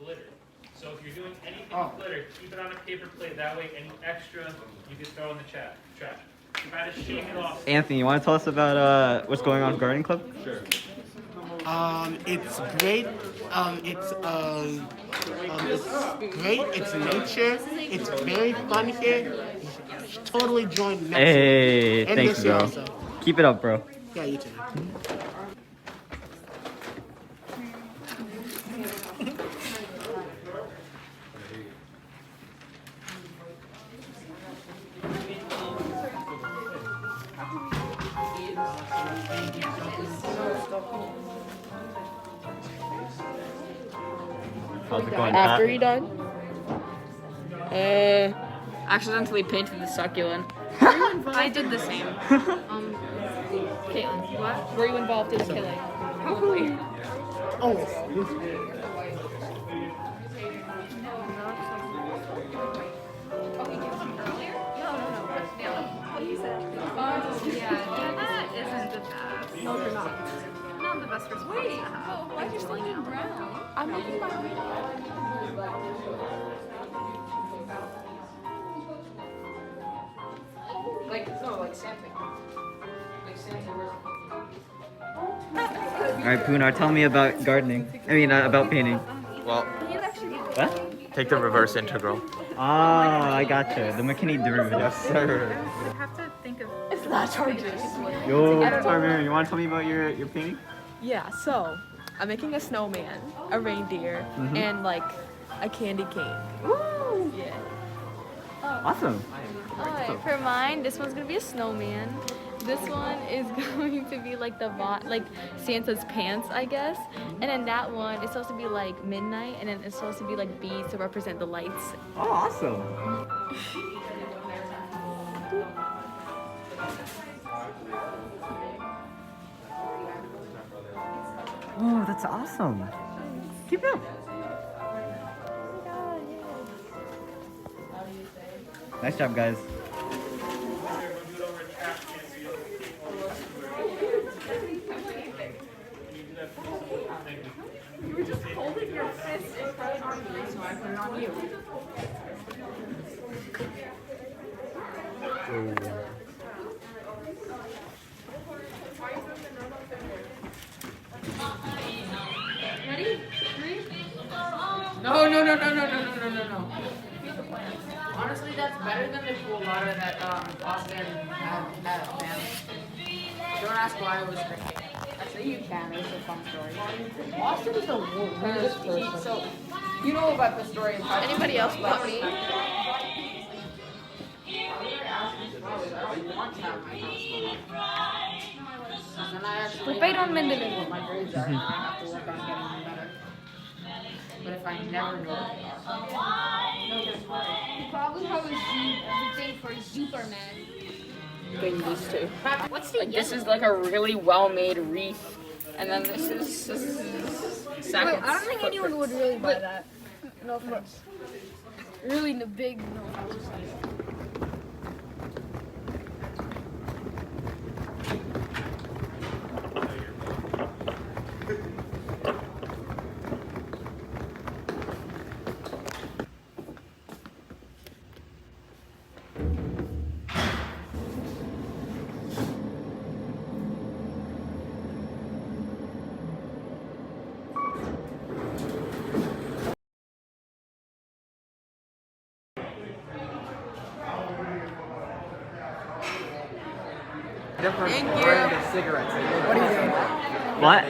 glitter. So if you're doing anything with glitter, keep it on a paper plate. That way, any extra you can throw in the trash. Try to shake it off. Anthony, you want to tell us about what's going on with Gardening Club? Sure. It's great. It's great. It's nature. It's very fun here. You should totally join next Hey, year. And thanks, this year bro. also. Keep it up, bro. Yeah, you too. How's it going, After Pat? he died? Accidentally painted the succulent. I did the same. Caitlin, what? Were you involved in the killing? Probably. Yeah, that isn't the best. No, they're not. Not the best response. Wait, why are you still in brown? I'm making my Alright, Poonar, tell me about gardening. I mean, about painting. Well, What? take the reverse integral. Ah, I gotcha. The McKinney derivative. Yes, sir. You have to think of. It's not charges. Yo, Tarver, you want to tell me about your painting? Yeah, so I'm making a snowman, a reindeer, and like a candy cane. Woo! Yeah. Awesome. Alright, for mine, this one's gonna be a snowman. This one is going to be like like Santa's pants, I guess. And then that one is supposed to be like midnight, and then it's supposed to be like bees to represent the lights. Oh, awesome. Oh, that's awesome. Keep it up. Nice job, guys. You were just holding your fist in front of me, so I put it on you. Ready? 3? No. Honestly, that's better than the cool water that Austin had man. Don't ask why I was drinking. Actually, you can. It's a fun story. Austin is the weirdest person. So, you know about the story of how Anybody else but me? Debate on Mendeleev. My grades are, and I have to work on getting them better. But if I never know what they are. You probably have everything for Superman. Getting these two. What's the Like, this is like a really well-made wreath. And then this is seconds. Wait, I don't think anyone would really buy that. No offense. Really big no offense. Different brand of cigarettes. What?